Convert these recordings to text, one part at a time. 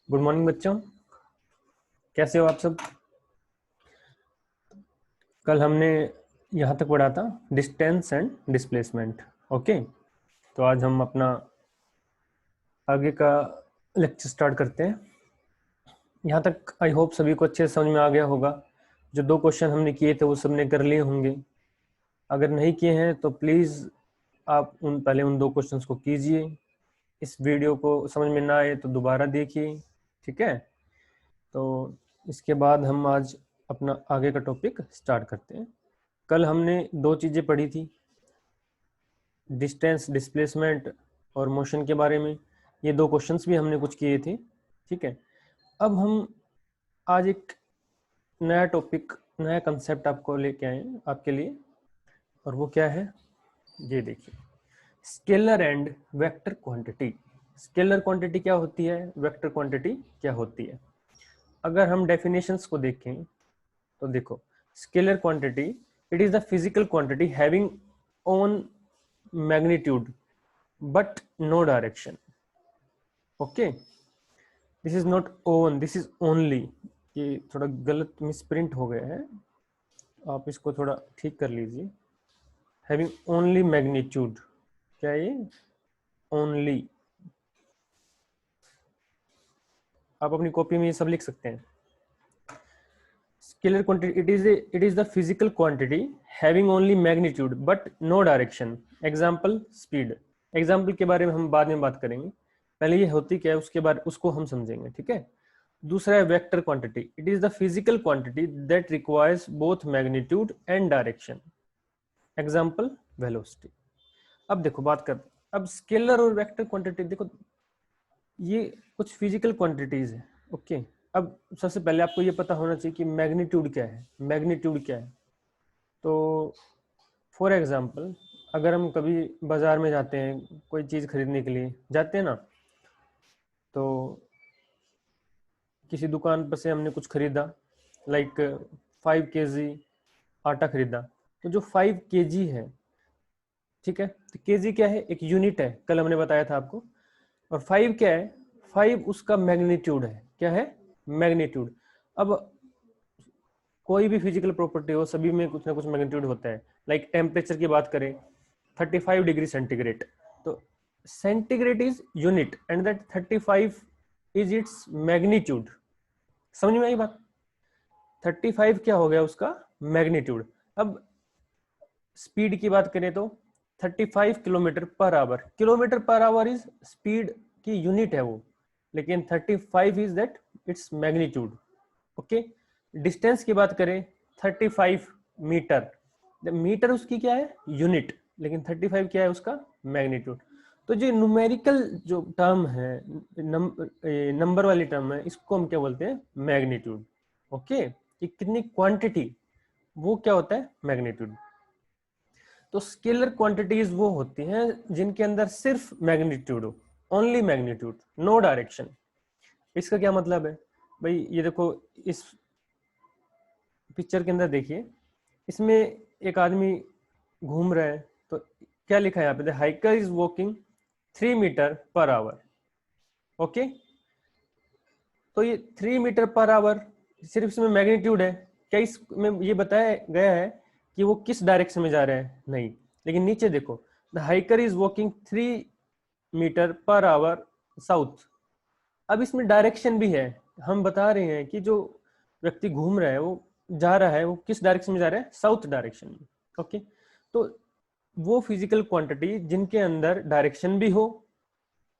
Good morning बच्चों, कैसे हो आप सब। कल हमने यहाँ तक पढ़ा था डिस्टेंस एंड डिस्प्लेसमेंट। ओके, तो आज हम अपना आगे का लेक्चर स्टार्ट करते हैं। यहाँ तक आई होप सभी को अच्छे से समझ में आ गया होगा। जो दो क्वेश्चन हमने किए थे वो सबने कर लिए होंगे। अगर नहीं किए हैं तो प्लीज़ आप पहले उन दो क्वेश्चंस को कीजिए। इस वीडियो को समझ में ना आए तो दोबारा देखिए, ठीक है। तो इसके बाद हम आज अपना आगे का टॉपिक स्टार्ट करते हैं। कल हमने दो चीज़ें पढ़ी थी, डिस्टेंस, डिस्प्लेसमेंट और मोशन के बारे में। ये दो क्वेश्चंस भी हमने कुछ किए थे, ठीक है। अब हम आज एक नया टॉपिक, नया कंसेप्ट आपको लेके आए हैं आपके लिए, और वो क्या है, ये देखिए, scalar and vector quantity. Scalar quantity क्या होती है, वेक्टर क्वांटिटी क्या होती है। अगर हम डेफिनेशंस को देखें तो देखो, scalar quantity it is the physical quantity having own magnitude but no direction. Okay, this is not own, this is only. ये थोड़ा गलत मिसप्रिंट हो गया है, आप इसको थोड़ा ठीक कर लीजिए। हैविंग ओनली मैग्नीट्यूड, क्या ये ओनली, आप अपनी कॉपी में ये सब लिख सकते हैं। Scalar quantity, it is the physical quantity having only magnitude but no direction. Example speed. Example के बारे में हम बाद में बात करेंगे, पहले ये होती क्या है उसके बाद उसको हम समझेंगे, ठीक है। दूसरा है vector quantity. It is the physical quantity that requires both magnitude and direction. Example velocity. अब देखो बात कर, अब स्केलर और वेक्टर क्वांटिटी देखो, ये कुछ फिजिकल क्वांटिटीज है। ओके, अब सबसे पहले आपको ये पता होना चाहिए कि मैग्नीट्यूड क्या है। मैग्नीट्यूड क्या है, तो फॉर एग्जांपल अगर हम कभी बाजार में जाते हैं, कोई चीज़ खरीदने के लिए जाते हैं ना, तो किसी दुकान पर से हमने कुछ खरीदा, लाइक 5 kg आटा खरीदा, तो जो 5 kg है, ठीक है, तो kg क्या है, एक यूनिट है, कल हमने बताया था आपको। और 5 क्या है, 5 उसका मैग्नीट्यूड है। क्या है, मैग्नीट्यूड। अब कोई भी फिजिकल प्रॉपर्टी हो, सभी में कुछ ना कुछ मैग्नीट्यूड होता है। लाइक टेम्परेचर की बात करें, 35 डिग्री सेंटीग्रेड, तो centigrade is unit and that 35 is its magnitude. समझ में आई बात, 35 क्या हो गया उसका मैग्नीट्यूड। अब स्पीड की बात करें तो 35 kilometre per hour, kilometre per hour is speed की यूनिट है वो, लेकिन 35 is that its magnitude. Okay, distance की बात करें 35 मीटर, मीटर उसकी क्या है, यूनिट, लेकिन 35 क्या है उसका मैग्नीट्यूड। तो जो न्यूमेरिकल जो टर्म है, नंबर वाली टर्म है, इसको हम क्या बोलते हैं, मैग्नीट्यूड। ओके, कि कितनी क्वांटिटी, वो क्या होता है, मैग्नीट्यूड। तो स्केलर क्वांटिटीज वो होती हैं जिनके अंदर सिर्फ मैग्नीट्यूड हो, ओनली मैग्नीट्यूड, नो डायरेक्शन। इसका क्या मतलब है भाई, ये देखो इस पिक्चर के अंदर देखिए, इसमें एक आदमी घूम रहा है, तो क्या लिखा है यहाँ पे, the hiker is walking 3 metre per hour. Okay, तो ये 3 मीटर पर आवर सिर्फ इसमें मैग्नीट्यूड है, क्या इसमें ये बताया गया है कि वो किस डायरेक्शन में जा रहा है, नहीं। लेकिन नीचे देखो, the hiker is walking 3 metre per hour south. अब इसमें डायरेक्शन भी है, हम बता रहे हैं कि जो व्यक्ति घूम रहा है वो जा रहा है, वो किस डायरेक्शन में जा रहा है, साउथ डायरेक्शन में। ओके, तो वो फिजिकल क्वांटिटी जिनके अंदर डायरेक्शन भी हो,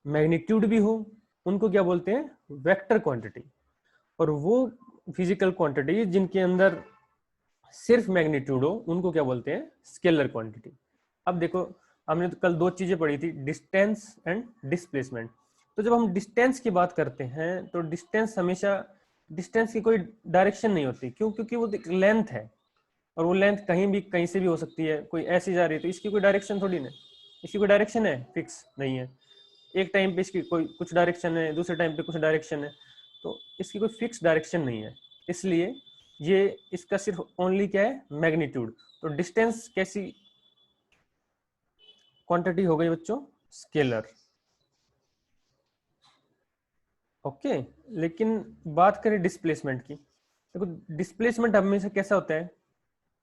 मैग्नीट्यूड भी हो, उनको क्या बोलते हैं, वेक्टर क्वांटिटी। और वो फिजिकल क्वांटिटी जिनके अंदर सिर्फ मैग्नीट्यूड हो, उनको क्या बोलते हैं, स्केलर क्वांटिटी। अब देखो, हमने तो कल दो चीजें पढ़ी थी, डिस्टेंस एंड डिस्प्लेसमेंट। तो जब हम डिस्टेंस की बात करते हैं तो डिस्टेंस हमेशा, डिस्टेंस की कोई डायरेक्शन नहीं होती, क्यों, क्योंकि वो एक लेंथ है, और वो लेंथ कहीं भी कहीं से भी हो सकती है। कोई ऐसी जा रही है तो इसकी कोई डायरेक्शन थोड़ी ना, इसकी कोई डायरेक्शन है, फिक्स नहीं है। एक टाइम पे इसकी कोई कुछ डायरेक्शन है, दूसरे टाइम पे कुछ डायरेक्शन है, तो इसकी कोई फिक्स डायरेक्शन नहीं है। इसलिए ये इसका सिर्फ ओनली क्या है, मैग्नीट्यूड। तो डिस्टेंस कैसी क्वांटिटी हो गई बच्चों, स्केलर। ओके। लेकिन बात करें डिस्प्लेसमेंट की, देखो डिस्प्लेसमेंट हमेशा कैसा होता है,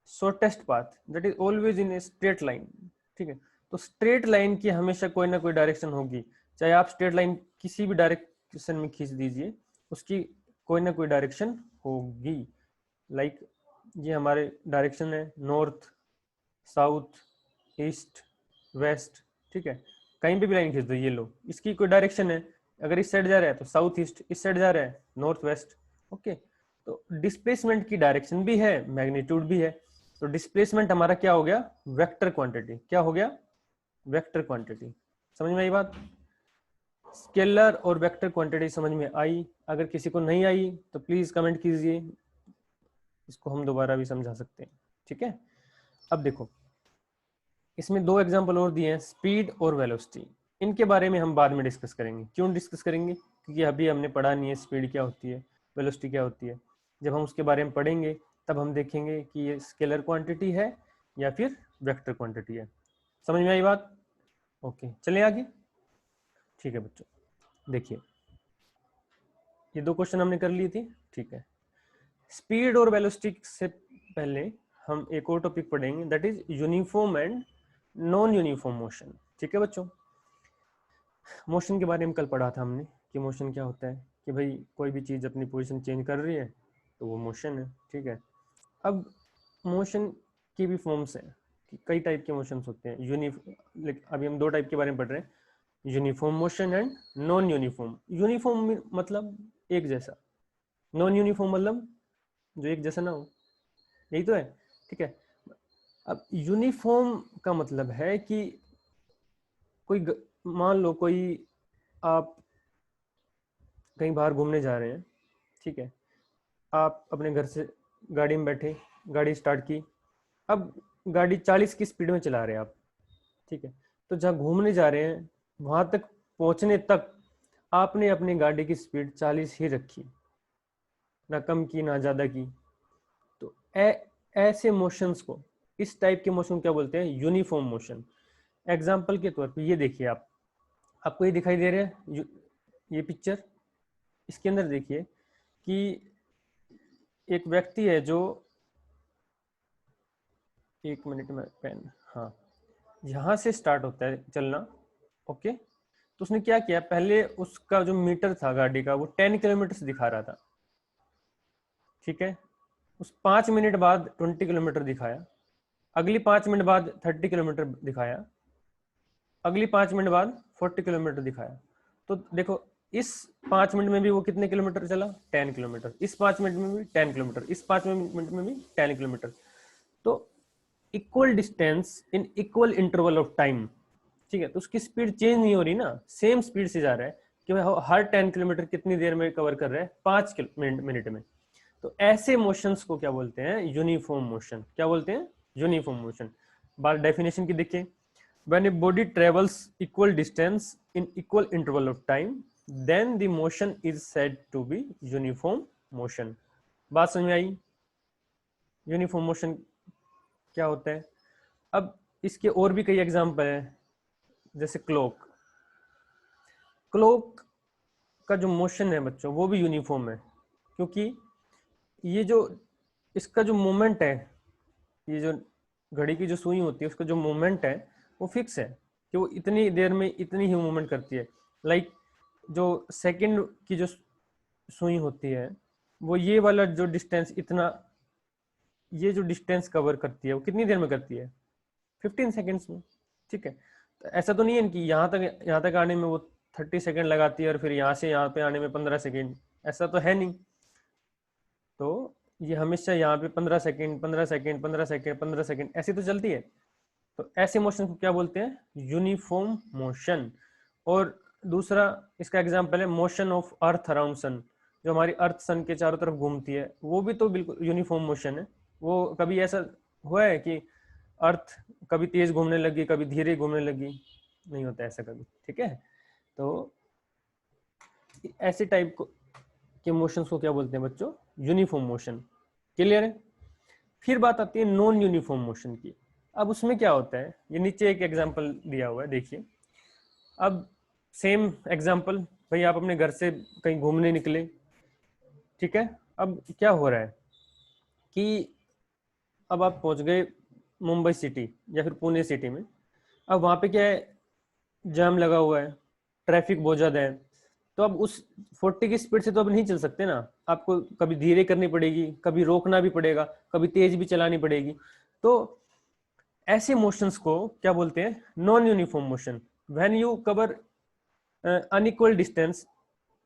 shortest path that is always in a straight line, ठीक है। तो स्ट्रेट लाइन की हमेशा कोई ना कोई डायरेक्शन होगी, चाहे आप स्ट्रेट लाइन किसी भी डायरेक्शन में खींच दीजिए, उसकी कोई ना कोई डायरेक्शन होगी। लाइक ये हमारे डायरेक्शन है, नॉर्थ, साउथ, ईस्ट, वेस्ट, ठीक है। कहीं पे भी लाइन खींच दो, ये लो, इसकी कोई डायरेक्शन है, अगर इस साइड जा रहा है तो साउथ ईस्ट, इस साइड जा रहा है नॉर्थ वेस्ट, ओके। तो डिस्प्लेसमेंट की डायरेक्शन भी है, मैग्नीट्यूड भी है। तो डिस्प्लेसमेंट हमारा क्या हो गया, वेक्टर क्वांटिटी। क्या हो गया, वेक्टर क्वांटिटी। समझ में आई बात? स्केलर और वेक्टर क्वांटिटी समझ में आई? अगर किसी को नहीं आई तो प्लीज कमेंट कीजिए, इसको हम दोबारा भी समझा सकते हैं, ठीक है। अब देखो इसमें दो एग्जांपल और दिए हैं, स्पीड और वेलोसिटी। इनके बारे में हम बाद में डिस्कस करेंगे। क्यों डिस्कस करेंगे? क्योंकि अभी हमने पढ़ा नहीं है स्पीड क्या होती है, वेलोसिटी क्या होती है। जब हम उसके बारे में पढ़ेंगे तब हम देखेंगे कि ये स्केलर क्वांटिटी है या फिर वेक्टर क्वांटिटी है। समझ में आई बात? ओके, चलिए आगे। ठीक है बच्चों, देखिए ये दो क्वेश्चन हमने कर ली थी, ठीक है। स्पीड और वेलोसिटी से पहले हम एक और टॉपिक पढ़ेंगे, that is uniform and non uniform motion, ठीक है बच्चों। मोशन के बारे में कल पढ़ा था हमने कि मोशन क्या होता है, कि भाई कोई भी चीज़ अपनी पोजीशन चेंज कर रही है तो वो मोशन है, ठीक है। अब मोशन की भी फॉर्म्स हैं, कि कई टाइप के मोशंस होते हैं। अभी हम दो टाइप के बारे में पढ़ रहे हैं, uniform motion and non uniform. Uniform मतलब एक जैसा, नॉन यूनिफॉर्म मतलब जो एक जैसा ना हो, यही तो है, ठीक है। अब यूनिफॉर्म का मतलब है कि कोई मान लो कोई आप कहीं बाहर घूमने जा रहे हैं, ठीक है। आप अपने घर से गाड़ी में बैठे, गाड़ी स्टार्ट की, अब गाड़ी 40 की स्पीड में चला रहे हैं आप, ठीक है। तो जहाँ घूमने जा रहे हैं वहां तक पहुंचने तक आपने अपनी गाड़ी की स्पीड 40 ही रखी, ना कम की ना ज्यादा की। तो ऐसे मोशंस को, इस टाइप के मोशन क्या बोलते हैं, यूनिफॉर्म मोशन। एग्जाम्पल के तौर पे ये देखिए, आपको ये दिखाई दे रहा है ये पिक्चर, इसके अंदर देखिए कि एक व्यक्ति है जो, एक मिनट में पेन, हाँ, यहाँ से स्टार्ट होता है चलना, ओके। तो उसने क्या किया, पहले उसका जो मीटर था गाड़ी का वो 10 किलोमीटर से दिखा रहा था, ठीक है। उस 5 मिनट बाद 20 किलोमीटर दिखाया, अगली 5 मिनट बाद 30 किलोमीटर दिखाया, अगली 5 मिनट बाद 40 किलोमीटर दिखाया। तो देखो इस 5 मिनट में भी वो कितने किलोमीटर चला, 10 किलोमीटर, इस 5 मिनट में भी 10 किलोमीटर, इस 5 मिनट में भी 10 किलोमीटर। तो equal distance in equal interval of time, ठीक है। तो उसकी स्पीड चेंज नहीं हो रही ना, सेम स्पीड से जा रहा है, कि हर 10 किलोमीटर कितनी देर में कवर कर रहा है, 5 मिनट में। तो ऐसे मोशंस को क्या बोलते हैं, यूनिफॉर्म मोशन। क्या बोलते हैं, यूनिफॉर्म मोशन। बात डेफिनेशन की देखिए, when a body travels equal distance in equal interval of time then the motion is said to be uniform motion। बात समझ में आई? यूनिफॉर्म मोशन क्या होता है। अब इसके और भी कई एग्जांपल हैं, जैसे क्लॉक। क्लॉक का जो मोशन है बच्चों वो भी यूनिफॉर्म है, क्योंकि ये जो इसका जो मोमेंट है, ये जो घड़ी की जो सुई होती है उसका जो मोमेंट है वो फिक्स है, कि वो इतनी देर में इतनी ही मूवमेंट करती है। लाइक जो सेकंड की जो सुई होती है वो ये वाला जो डिस्टेंस इतना, ये जो डिस्टेंस कवर करती है वो कितनी देर में करती है, 15 सेकेंड्स में, ठीक है। तो ऐसा तो नहीं है कि यहाँ तक आने में वो 30 सेकेंड लगाती है और फिर यहाँ से यहाँ पे आने में 15 सेकेंड, ऐसा तो है नहीं। तो ये हमेशा यहाँ पे 15 सेकेंड 15 सेकेंड 15 सेकेंड 15 सेकेंड ऐसी तो चलती है। तो ऐसे मोशन को क्या बोलते हैं, यूनिफॉर्म मोशन। और दूसरा इसका एग्जांपल है motion of earth around sun, जो हमारी अर्थ सन के चारों तरफ घूमती है, वो भी तो बिल्कुल यूनिफॉर्म मोशन है। वो कभी ऐसा हुआ है कि अर्थ कभी तेज घूमने लगी कभी धीरे घूमने लगी, नहीं होता ऐसा कभी, ठीक है। तो ऐसे टाइप के मोशंस को क्या बोलते हैं बच्चों, यूनिफॉर्म मोशन। क्लियर है? फिर बात आती है नॉन यूनिफॉर्म मोशन की। अब उसमें क्या होता है, ये नीचे एक एग्जांपल दिया हुआ है, देखिए। अब सेम एग्जांपल, भाई आप अपने घर से कहीं घूमने निकले, ठीक है। अब क्या हो रहा है कि अब आप पहुंच गए मुंबई सिटी या फिर पुणे सिटी में। अब वहां पे क्या है, जाम लगा हुआ है, ट्रैफिक बहुत ज़्यादा है। तो अब उस 40 की स्पीड से तो अब नहीं चल सकते ना, आपको कभी धीरे करनी पड़ेगी, कभी रोकना भी पड़ेगा, कभी तेज भी चलानी पड़ेगी। तो ऐसे मोशंस को क्या बोलते हैं, non uniform motion. When you cover unequal distance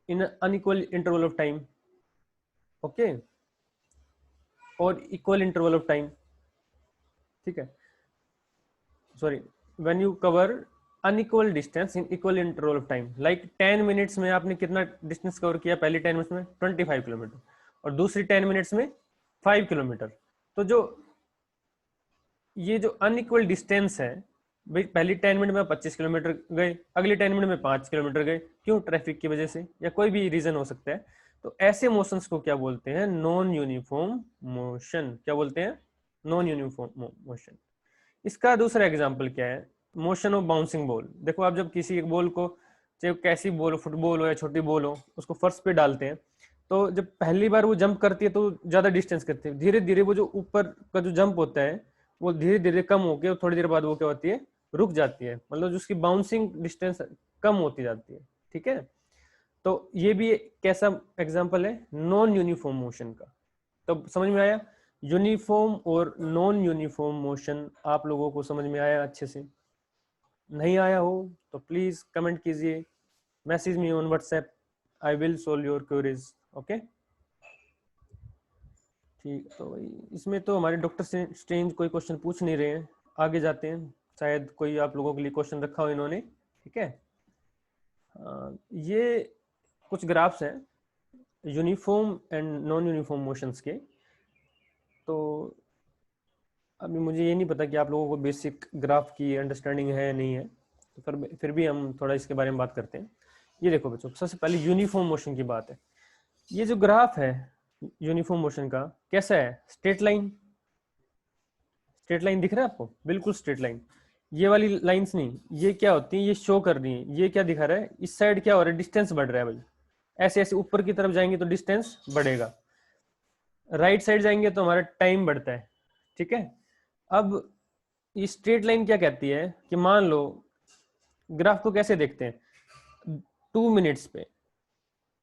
in unequal interval of time, okay, और इक्वल इंटरवल ऑफ टाइम, ठीक है, sorry, when you cover unequal distance in equal interval of time, like 10 minutes में आपने कितना distance cover किया, पहली 10 minutes में 25 kilometre, और दूसरी 10 मिनट्स में 5 किलोमीटर। तो जो ये जो अनइक्वल डिस्टेंस है, भाई पहली 10 मिनट में 25 किलोमीटर गए, अगली 10 मिनट में 5 किलोमीटर गए, क्यों, ट्रैफिक की वजह से, या कोई भी रीजन हो सकता है। तो ऐसे मोशंस को क्या बोलते हैं, नॉन यूनिफॉर्म मोशन। क्या बोलते हैं, नॉन यूनिफॉर्म मोशन। इसका दूसरा एग्जाम्पल क्या है, मोशन ऑफ बाउंसिंग बॉल। देखो आप जब किसी एक बॉल को, चाहे कैसी बॉल हो, फुटबॉल हो या छोटी बॉल हो, उसको फर्श पे डालते हैं, तो जब पहली बार वो जंप करती है तो ज्यादा डिस्टेंस करती है, धीरे धीरे वो जो ऊपर का जो जंप होता है वो धीरे धीरे कम होकर थोड़ी देर बाद वो क्या होती है, रुक जाती है, मतलब जो उसकी बाउंसिंग डिस्टेंस कम होती जाती है, ठीक है। तो ये भी कैसा एग्जाम्पल है, नॉन यूनिफॉर्म मोशन का। तो समझ में आया, यूनिफॉर्म और नॉन यूनिफॉर्म मोशन आप लोगों को समझ में आया अच्छे से? नहीं आया हो तो प्लीज कमेंट कीजिए, message me on WhatsApp, I will solve your queries, okay. ठीक, तो भाई इसमें तो हमारे डॉक्टर स्ट्रेंज कोई क्वेश्चन पूछ नहीं रहे हैं, आगे जाते हैं, शायद कोई आप लोगों के लिए क्वेश्चन रखा हो इन्होंने, ठीक है। ये कुछ ग्राफ्स हैं uniform and non uniform motions के। तो अभी मुझे ये नहीं पता कि आप लोगों को बेसिक ग्राफ की अंडरस्टैंडिंग है या नहीं है, तो फिर भी हम थोड़ा इसके बारे में बात करते हैं। ये देखो बच्चों, सबसे पहले यूनिफॉर्म मोशन की बात है। ये जो ग्राफ है यूनिफॉर्म मोशन का, कैसा है, स्ट्रेट लाइन, स्ट्रेट लाइन दिख रहा है आपको, बिल्कुल स्ट्रेट लाइन। ये वाली लाइंस नहीं, ये क्या होती है, ये शो कर रही है, ये क्या दिखा रहा है, इस साइड क्या हो रहा है, डिस्टेंस बढ़ रहा है भाई, ऐसे ऐसे ऊपर की तरफ जाएंगे तो डिस्टेंस बढ़ेगा, राइट साइड जाएंगे तो हमारा टाइम बढ़ता है, ठीक है। अब ये स्ट्रेट लाइन क्या कहती है कि मान लो, ग्राफ को कैसे देखते हैं, 2 मिनट्स पे,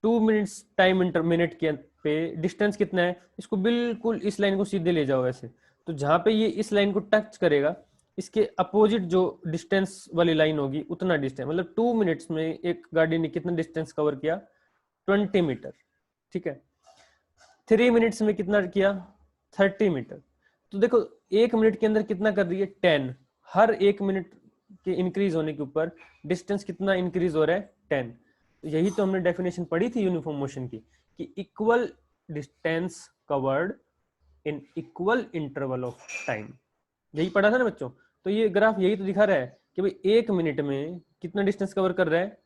2 मिनट्स टाइम इंटर मिनट के पे डिस्टेंस कितना है, इसको बिल्कुल इस लाइन को सीधे ले जाओ ऐसे, तो जहां पे ये इस लाइन को टच करेगा, इसके अपोजिट जो डिस्टेंस वाली लाइन होगी उतना डिस्टेंस, मतलब 2 मिनट्स में एक गाड़ी ने कितना डिस्टेंस कवर किया, 20 मीटर, ठीक है। 3 मिनट्स में कितना किया, 30 मीटर। तो देखो 1 मिनट के अंदर कितना कर रही है, 10। हर 1 मिनट के इंक्रीज होने के ऊपर डिस्टेंस कितना इंक्रीज हो रहा है, 10। तो यही तो हमने डेफिनेशन पढ़ी थी यूनिफॉर्म मोशन की, कि equal distance covered in equal interval of time, यही पढ़ा था ना बच्चों। तो ये ग्राफ यही तो दिखा रहा है कि भाई 1 मिनट में कितना डिस्टेंस कवर कर रहा है,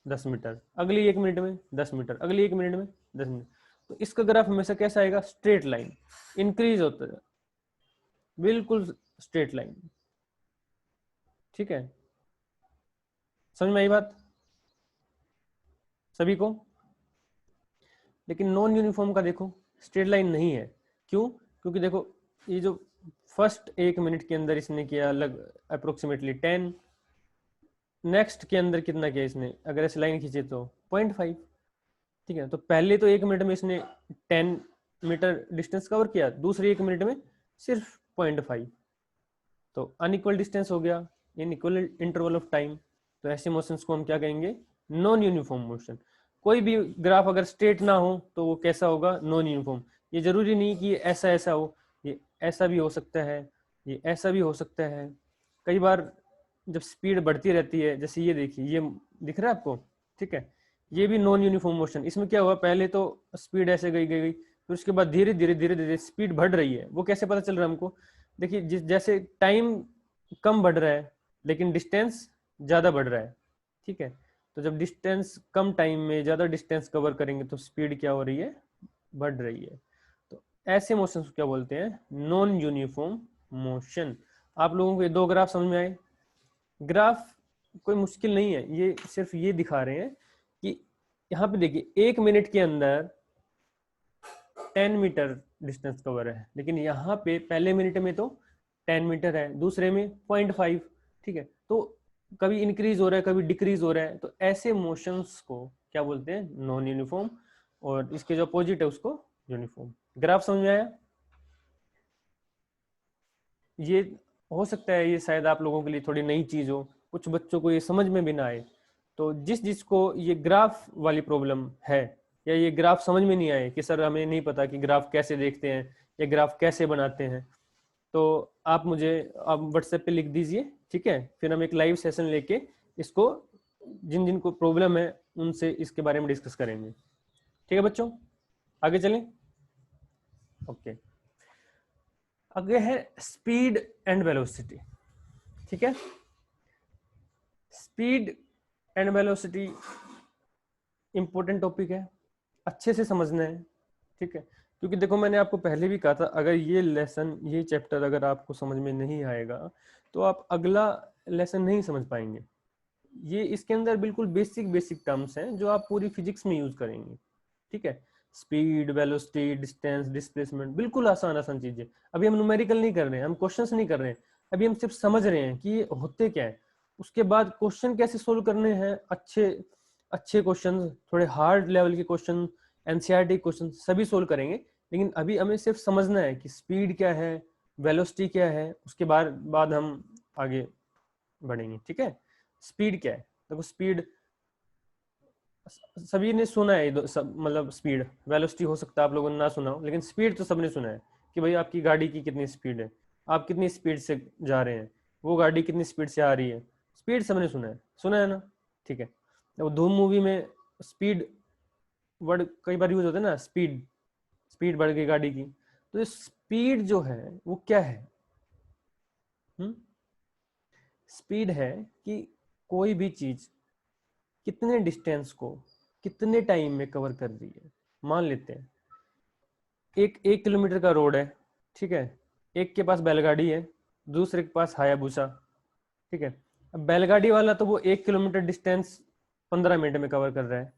10 मीटर, अगली 1 मिनट में 10 मीटर, अगली 1 मिनट में 10 मिनट। तो इसका ग्राफ हमेशा कैसा आएगा, स्ट्रेट लाइन, इंक्रीज होता है, बिल्कुल स्ट्रेट लाइन, ठीक है। समझ में आई बात सभी को? लेकिन नॉन यूनिफॉर्म का देखो, स्ट्रेट लाइन नहीं है, क्यों, क्योंकि देखो ये जो फर्स्ट 1 मिनट के अंदर इसने किया लग अप्रोक्सीमेटली 10, नेक्स्ट के अंदर कितना किया इसने, अगर ऐसे लाइन खींचे तो 0.5, ठीक है। तो पहले तो 1 मिनट में इसने 10 मीटर डिस्टेंस कवर किया, दूसरे 1 मिनट में सिर्फ 0.5, तो अनइक्वल डिस्टेंस हो गया in equal interval of time. तो ऐसे मोशंस को हम क्या कहेंगे, नॉन यूनिफॉर्म मोशन। कोई भी ग्राफ अगर स्ट्रेट ना हो तो वो कैसा होगा, नॉन यूनिफॉर्म। ये जरूरी नहीं कि ऐसा ऐसा हो, ये ऐसा भी हो सकता है, ये ऐसा भी हो सकता है। कई बार जब स्पीड बढ़ती रहती है, जैसे ये देखिए, ये दिख रहा है आपको, ठीक है, ये भी नॉन यूनिफॉर्म मोशन। इसमें क्या हुआ, पहले तो स्पीड ऐसे गई गई गई, फिर उसके बाद धीरे धीरे धीरे धीरे स्पीड बढ़ रही है। वो कैसे पता चल रहा है हमको, देखिए जिस जैसे टाइम कम बढ़ रहा है लेकिन डिस्टेंस ज्यादा बढ़ रहा है, ठीक है। तो जब डिस्टेंस कम टाइम में ज्यादा डिस्टेंस कवर करेंगे तो स्पीड क्या हो रही है, बढ़ रही है। तो ऐसे मोशन क्या बोलते हैं, नॉन यूनिफॉर्म मोशन। आप लोगों को ये दो ग्राफ समझ में आए? ग्राफ कोई मुश्किल नहीं है, ये सिर्फ ये दिखा रहे हैं कि यहाँ पे देखिए 1 मिनट के अंदर 10 मीटर डिस्टेंस कवर है, लेकिन यहाँ पे पहले मिनट में तो 10 मीटर है, दूसरे में 0.5। ठीक है, तो कभी इंक्रीज हो रहा है कभी डिक्रीज हो रहा है, तो ऐसे मोशंस को क्या बोलते हैं, नॉन यूनिफॉर्म, और इसके जो अपोजिट है उसको यूनिफॉर्म। ग्राफ समझ में आया? ये हो सकता है ये शायद आप लोगों के लिए थोड़ी नई चीज हो, कुछ बच्चों को ये समझ में भी ना आए, तो जिसको ये ग्राफ वाली प्रॉब्लम है या ये ग्राफ समझ में नहीं आए कि सर हमें नहीं पता कि ग्राफ कैसे देखते हैं या ग्राफ कैसे बनाते हैं, तो आप व्हाट्सएप पे लिख दीजिए, ठीक है, फिर हम एक लाइव सेशन लेके इसको जिन जिन को प्रॉब्लम है उनसे इसके बारे में डिस्कस करेंगे। ठीक है बच्चों, आगे चलें। ओके, आगे है स्पीड एंड वेलोसिटी। ठीक है, speed and velocity important topic है, अच्छे से समझना है। ठीक है, क्योंकि देखो मैंने आपको पहले भी कहा था, अगर ये लेसन ये चैप्टर अगर आपको समझ में नहीं आएगा तो आप अगला लेसन नहीं समझ पाएंगे। ये इसके अंदर बिल्कुल बेसिक बेसिक टर्म्स हैं जो आप पूरी फिजिक्स में यूज करेंगे। ठीक है, स्पीड, वेलोसिटी, डिस्टेंस, डिस्प्लेसमेंट, बिल्कुल आसान आसान चीजें। अभी हम न्यूमेरिकल नहीं कर रहे हैं, हम क्वेश्चंस नहीं कर रहे हैं, अभी हम सिर्फ समझ रहे हैं कि ये होते क्या है। उसके बाद क्वेश्चन कैसे सोल्व करने हैं, अच्छे अच्छे क्वेश्चन, थोड़े हार्ड लेवल के क्वेश्चन, एनसीईआरटी क्वेश्चन सभी सोल्व करेंगे। लेकिन अभी हमें सिर्फ समझना है कि स्पीड क्या है, वेलोसिटी क्या है, उसके बाद हम आगे बढ़ेंगे। ठीक है, स्पीड क्या है, देखो स्पीड सभी ने सुना है, सब मतलब स्पीड, वेलोसिटी हो सकता है आप लोगों ने ना सुना हो, लेकिन स्पीड तो सबने सुना है कि भाई आपकी गाड़ी की कितनी स्पीड है, आप कितनी स्पीड से जा रहे हैं, वो गाड़ी कितनी स्पीड से आ रही है, स्पीड सबने सुना है ना। ठीक है, तो धूम मूवी में स्पीड वर्ड कई बार यूज होता है ना, स्पीड स्पीड बढ़ गई गाड़ी की, तो ये स्पीड जो है वो क्या है? स्पीड है कि कोई भी चीज कितने डिस्टेंस को कितने टाइम में कवर कर रही है। मान लेते हैं एक 1 किलोमीटर का रोड है, ठीक है, एक के पास बैलगाड़ी है, दूसरे के पास हायाबुसा। ठीक है, अब बैलगाड़ी वाला तो वो 1 किलोमीटर डिस्टेंस 15 मिनट में कवर कर रहा है,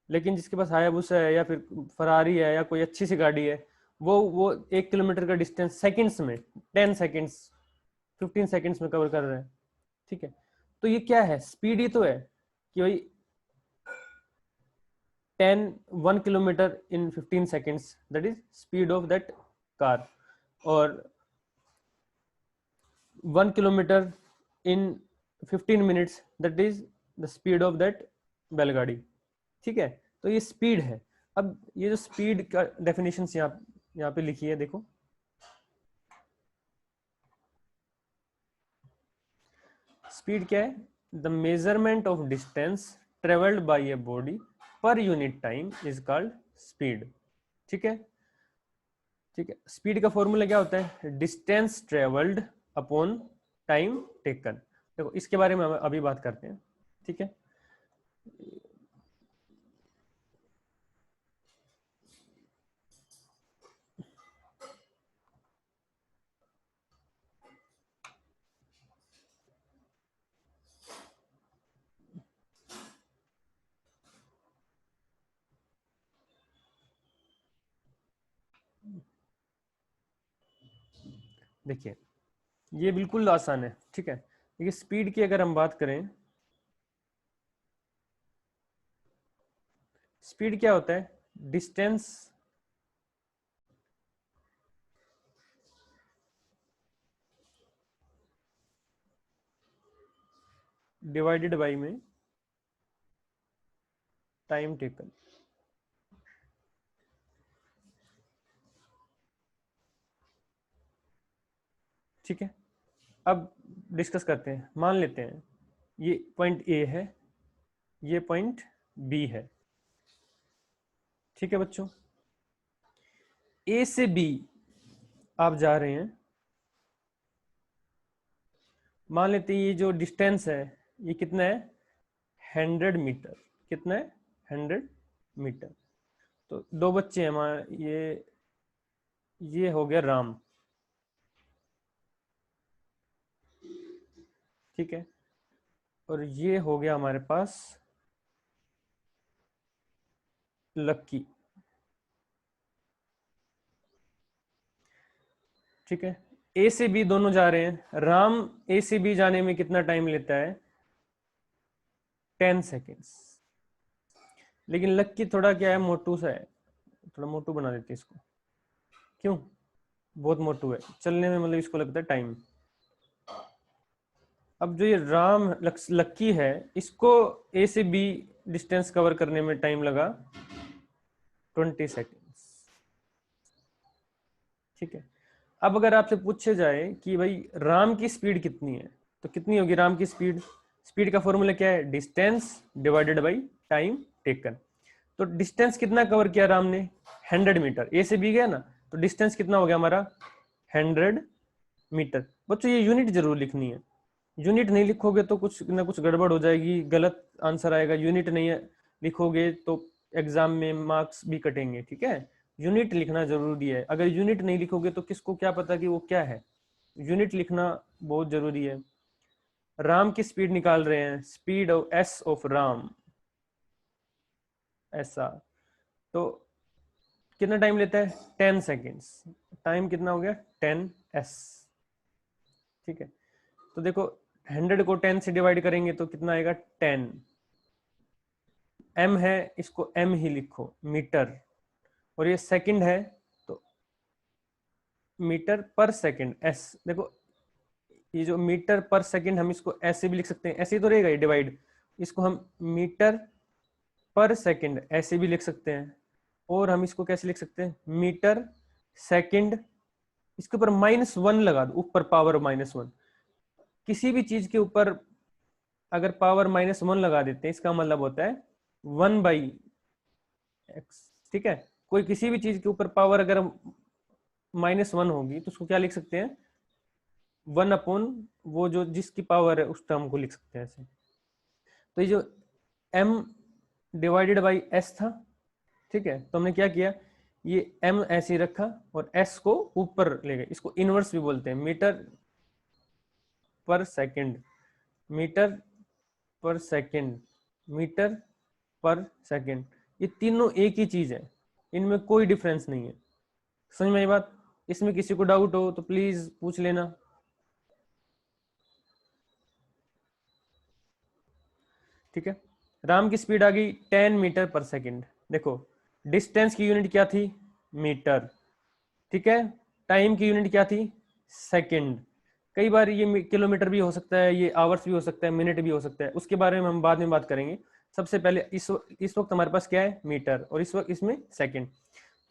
लेकिन जिसके पास हायाबुसा है या फिर फरारी है या कोई अच्छी सी गाड़ी है, वो 1 किलोमीटर का डिस्टेंस सेकंड्स में, 10 सेकंड्स, 15 सेकंड्स में कवर कर रहा है। ठीक है, तो ये क्या है, स्पीड ही तो है कि भाई 1 kilometre in 15 seconds, that is speed of that car, or 1 kilometer in 15 minutes, that is the speed of that बैलगाड़ी। ठीक है, तो ये स्पीड है। अब ये जो स्पीड का डेफिनेशन यहाँ पे लिखी है, देखो स्पीड क्या है, the measurement of distance travelled by a body per unit time is called speed. ठीक है, ठीक है, स्पीड का फॉर्मूला क्या होता है, distance travelled upon time taken. देखो इसके बारे में हम अभी बात करते हैं। ठीक है, देखिए ये बिल्कुल आसान है। ठीक है, देखिए स्पीड की अगर हम बात करें, स्पीड क्या होता है, डिस्टेंस डिवाइडेड बाई में टाइम टेकन। ठीक है, अब डिस्कस करते हैं, मान लेते हैं ये पॉइंट ए है, ये पॉइंट बी है। ठीक है बच्चों, ए से बी आप जा रहे हैं, मान लेते हैं ये जो डिस्टेंस है ये कितना है, 100 मीटर। कितना है, 100 मीटर। तो दो बच्चे हैं हमारे, ये हो गया राम। ठीक है, और ये हो गया हमारे पास लक्की। ठीक है, ए से बी दोनों जा रहे हैं। राम ए से बी जाने में कितना टाइम लेता है? 10 सेकेंड्स। लेकिन लक्की थोड़ा क्या है, मोटू सा है, थोड़ा मोटू बना देते हैं इसको। क्यों? बहुत मोटू है, चलने में मतलब इसको लगता है टाइम। अब जो ये राम लक्की है, इसको ए से बी डिस्टेंस कवर करने में टाइम लगा 20 सेकेंड्स। ठीक है, अब अगर आपसे पूछे जाए कि भाई राम की स्पीड कितनी है, तो कितनी होगी राम की स्पीड? स्पीड का फॉर्मूला क्या है? Distance divided by time taken. तो डिस्टेंस कितना कवर किया राम ने? 100 मीटर। ए से बी गया ना, तो डिस्टेंस कितना हो गया हमारा? 100 मीटर। बच्चों ये यूनिट जरूर लिखनी है, यूनिट नहीं लिखोगे तो कुछ ना कुछ गड़बड़ हो जाएगी, गलत आंसर आएगा। यूनिट नहीं लिखोगे तो एग्जाम में मार्क्स भी कटेंगे। ठीक है, यूनिट लिखना जरूरी है। अगर यूनिट नहीं लिखोगे तो किसको क्या पता कि वो क्या है। यूनिट लिखना बहुत जरूरी है। राम की स्पीड निकाल रहे हैं, speed of S of Ram, ऐसा। तो कितना टाइम लेता है? 10 सेकेंड्स। टाइम कितना हो गया? 10s। ठीक है, तो देखो 100 को 10 से डिवाइड करेंगे तो कितना आएगा? 10। m है, इसको m ही लिखो, मीटर। और ये सेकंड है तो मीटर पर सेकंड, s। देखो ये जो मीटर पर सेकंड, हम इसको ऐसे भी लिख सकते हैं, ऐसे ही तो रहेगा ये डिवाइड। इसको हम मीटर पर सेकंड ऐसे भी लिख सकते हैं। और हम इसको कैसे लिख सकते हैं? मीटर सेकंड, इसके ऊपर -1 लगा दो, ऊपर पावर -1। किसी भी चीज के ऊपर अगर पावर -1 लगा देते हैं, इसका मतलब होता है 1/x। ठीक है, कोई किसी भी चीज के ऊपर पावर अगर -1 होगी तो उसको क्या लिख सकते हैं? 1/, वो जो जिसकी पावर है उस टर्म को लिख सकते हैं ऐसे। तो ये जो m डिवाइडेड बाई s था, ठीक है, तो हमने क्या किया, ये m ऐसे ही रखा और s को ऊपर ले गए। इसको इनवर्स भी बोलते हैं, मीटर पर सेकंड, मीटर पर सेकंड, मीटर पर सेकंड। ये तीनों एक ही चीज है, इनमें कोई डिफरेंस नहीं है। समझ में आई बात? इसमें किसी को डाउट हो तो प्लीज पूछ लेना। ठीक है, राम की स्पीड आ गई 10 मीटर पर सेकंड। देखो डिस्टेंस की यूनिट क्या थी? मीटर। ठीक है, टाइम की यूनिट क्या थी? सेकंड। कई बार ये किलोमीटर भी हो सकता है, ये आवर्स भी हो सकता है, मिनट भी हो सकता है, उसके बारे में हम बाद में बात करेंगे। सबसे पहले इस वक्त हमारे पास क्या है? मीटर। और इस वक्त इसमें सेकंड।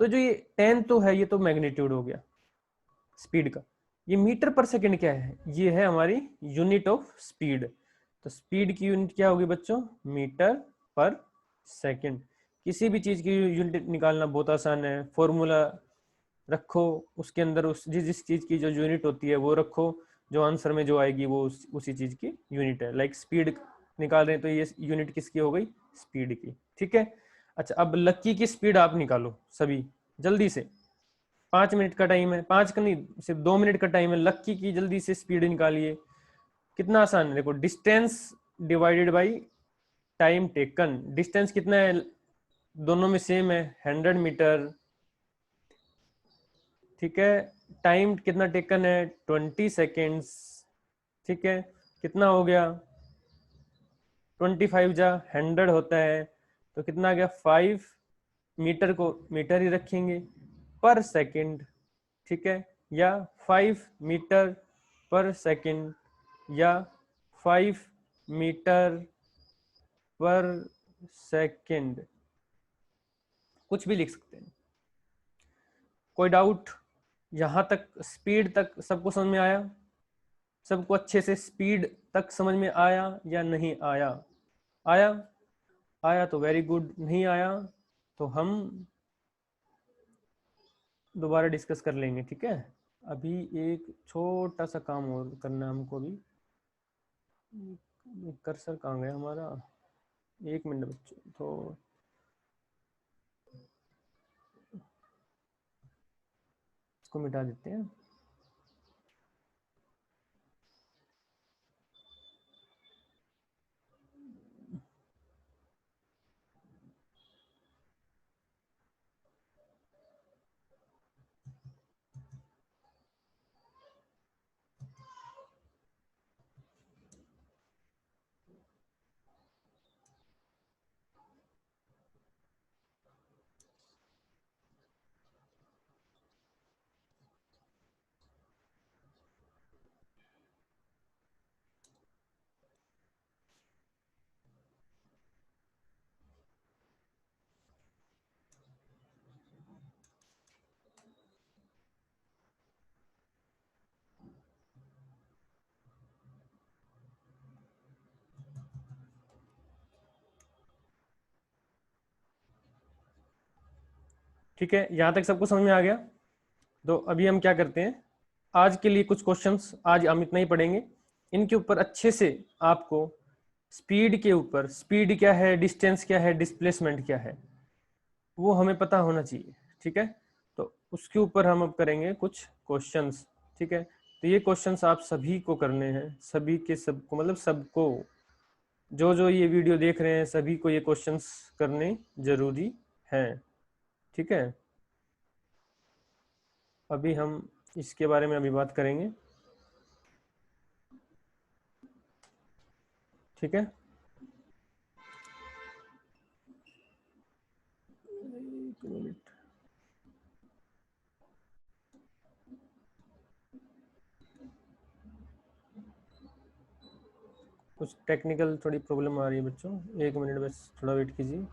तो जो ये 10 तो है, ये तो मैग्नीट्यूड हो गया स्पीड का। ये मीटर पर सेकंड क्या है? ये है हमारी यूनिट ऑफ स्पीड। तो स्पीड की यूनिट क्या होगी बच्चों? मीटर पर सेकंड। किसी भी चीज की यूनिट निकालना बहुत आसान है, फॉर्मूला रखो, उसके अंदर उस जिस चीज की जो यूनिट होती है वो रखो, जो आंसर में जो आएगी वो उसी चीज की यूनिट है। लाइक स्पीड निकाल रहे हैं तो ये यूनिट किसकी हो गई? स्पीड की। ठीक है, अच्छा अब लक्की की स्पीड आप निकालो सभी जल्दी से। 5 मिनट का टाइम है, 5 का नहीं, सिर्फ 2 मिनट का टाइम है। लक्की की जल्दी से स्पीड निकालिए। कितना आसान है, देखो distance divided by time taken. Distance कितना है? दोनों में सेम है, 100 मीटर। ठीक है, टाइम कितना टेकन है? 20 सेकेंड्स। ठीक है, कितना हो गया? 25 जा 100 होता है, तो कितना आ गया? 5। मीटर को मीटर ही रखेंगे, पर सेकंड। ठीक है, या 5 मीटर पर सेकंड, या 5 मीटर पर सेकंड, कुछ भी लिख सकते हैं। कोई डाउट? यहां तक स्पीड तक सबको समझ में आया? सबको अच्छे से स्पीड तक समझ में आया या नहीं आया? आया? आया तो वेरी गुड, नहीं आया तो हम दोबारा डिस्कस कर लेंगे। ठीक है, अभी एक छोटा सा काम और करना है हमको भी। कर्सर कहाँ गया हमारा? 1 मिनट बच्चों, तो इसको मिटा देते हैं। ठीक है, यहाँ तक सबको समझ में आ गया। तो अभी हम क्या करते हैं, आज के लिए कुछ क्वेश्चंस आज हम इतना ही पढ़ेंगे। इनके ऊपर अच्छे से आपको स्पीड के ऊपर, स्पीड क्या है, डिस्टेंस क्या है, डिस्प्लेसमेंट क्या है, वो हमें पता होना चाहिए। ठीक है, तो उसके ऊपर हम अब करेंगे कुछ क्वेश्चंस। ठीक है, तो ये क्वेश्चंस आप सभी को करने हैं, सभी के सबको, मतलब सबको, जो जो ये वीडियो देख रहे हैं सभी को ये क्वेश्चंस करने जरूरी हैं। ठीक है, अभी हम इसके बारे में अभी बात करेंगे। ठीक है, एक मिनट, कुछ टेक्निकल थोड़ी प्रॉब्लम आ रही है बच्चों, एक मिनट बस थोड़ा वेट कीजिए।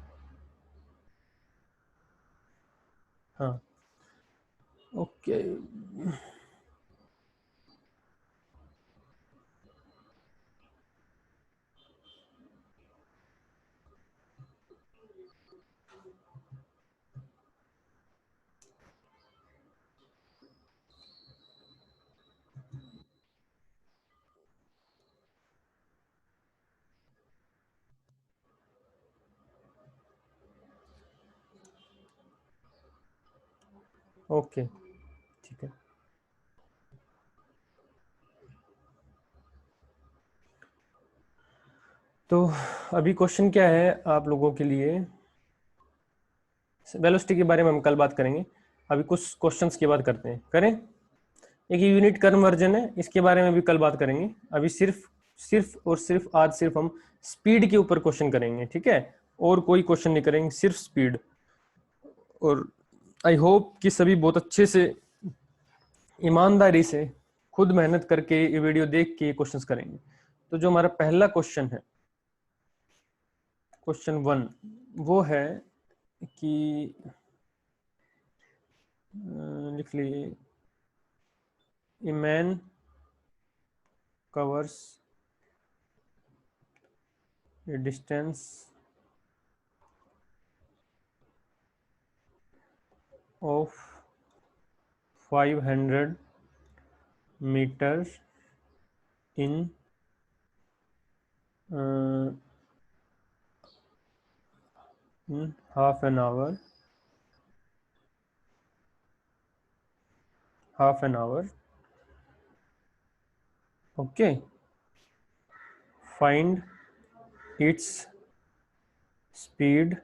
हाँ, ओके, ओके, ठीक है। तो अभी क्वेश्चन क्या है आप लोगों के लिए, वेलोसिटी के बारे में हम कल बात करेंगे, अभी कुछ क्वेश्चंस की बात करते हैं, करें। एक यूनिट कन्वर्जन है, इसके बारे में भी कल बात करेंगे। अभी सिर्फ सिर्फ और सिर्फ आज सिर्फ हम स्पीड के ऊपर क्वेश्चन करेंगे। ठीक है, और कोई क्वेश्चन नहीं करेंगे, सिर्फ स्पीड। और आई होप कि सभी बहुत अच्छे से, ईमानदारी से, खुद मेहनत करके ये वीडियो देख के ये क्वेश्चंस करेंगे। तो जो हमारा पहला क्वेश्चन है, क्वेश्चन 1, वो है कि लिख लीजिए, a man covers a distance of 500 meters in uh, in half an hour. Half an hour. Okay. Find its speed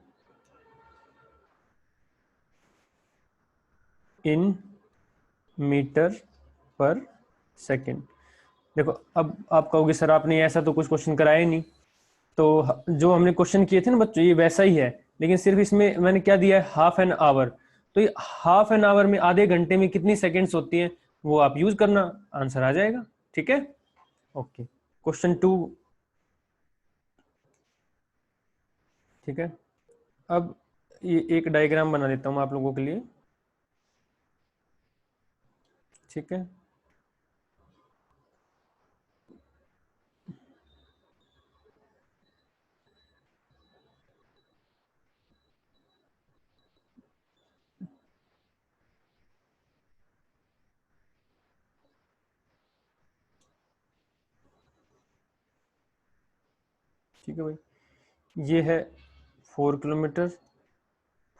in metre per second. देखो, अब आप कहोगे सर आपने ऐसा तो कुछ क्वेश्चन कराया ही नहीं। तो जो हमने क्वेश्चन किए थे ना बच्चों, ये वैसा ही है, लेकिन सिर्फ इसमें मैंने क्या दिया है, हाफ एन आवर। तो ये हाफ एन आवर में, आधे घंटे में कितनी सेकेंड्स होती हैं, वो आप यूज करना, आंसर आ जाएगा। ठीक है, ओके। क्वेश्चन 2, ठीक है। अब ये एक डायग्राम बना देता हूं आप लोगों के लिए। ठीक है, ठीक है भाई, ये है 4 किलोमीटर,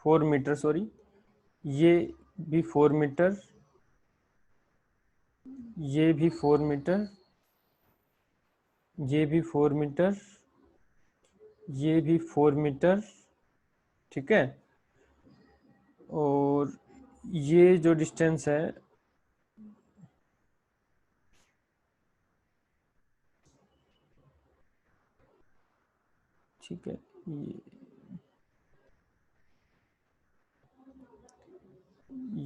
4 मीटर सॉरी, ये भी 4 मीटर, ये भी 4 मीटर, ये भी 4 मीटर, ये भी 4 मीटर। ठीक है, और ये जो डिस्टेंस है, ठीक है,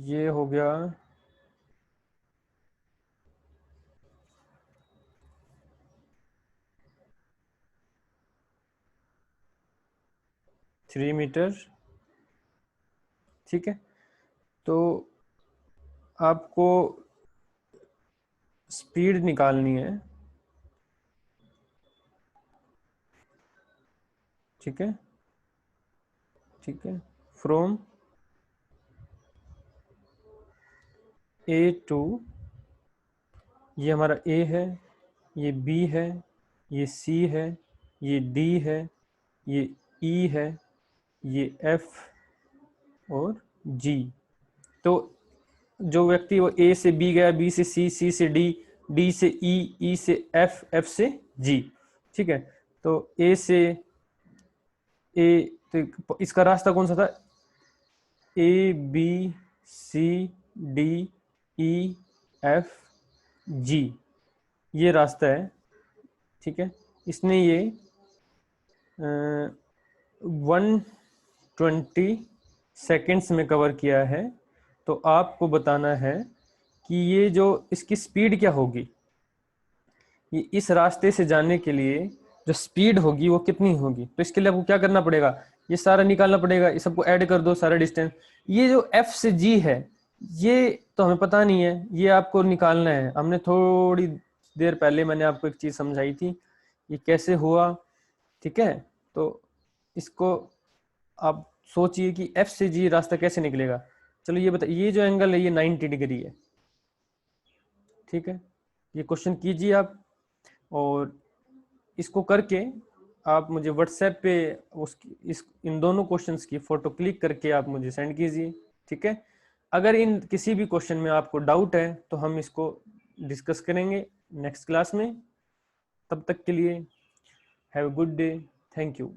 ये हो गया 3 मीटर। ठीक है, तो आपको स्पीड निकालनी है। ठीक है, ठीक है, फ्रॉम A2, ये हमारा A है, ये B है, ये C है, ये D है, ये E है, ये F और G। तो जो व्यक्ति वो A से B गया, B से C, C से D, D से E, E से F, F से G। ठीक है, तो A से A, तो इसका रास्ता कौन सा था? A B C D E F G, ये रास्ता है। ठीक है, इसने ये 120 सेकेंड्स में कवर किया है। तो आपको बताना है कि ये जो इसकी स्पीड क्या होगी, ये इस रास्ते से जाने के लिए जो स्पीड होगी वो कितनी होगी। तो इसके लिए आपको क्या करना पड़ेगा, ये सारा निकालना पड़ेगा, ये सबको ऐड कर दो, सारा डिस्टेंस। ये जो F से G है ये तो हमें पता नहीं है, ये आपको निकालना है। हमने थोड़ी देर पहले मैंने आपको एक चीज समझाई थी, ये कैसे हुआ। ठीक है, तो इसको आप सोचिए कि F से G रास्ता कैसे निकलेगा। चलो ये बताइए, ये जो एंगल है ये 90 डिग्री है। ठीक है, ये क्वेश्चन कीजिए आप, और इसको करके आप मुझे व्हाट्सएप पे इन दोनों क्वेश्चंस की फोटो क्लिक करके आप मुझे सेंड कीजिए। ठीक है, अगर इन किसी भी क्वेश्चन में आपको डाउट है तो हम इसको डिस्कस करेंगे नेक्स्ट क्लास में। तब तक के लिए have a good day, thank you.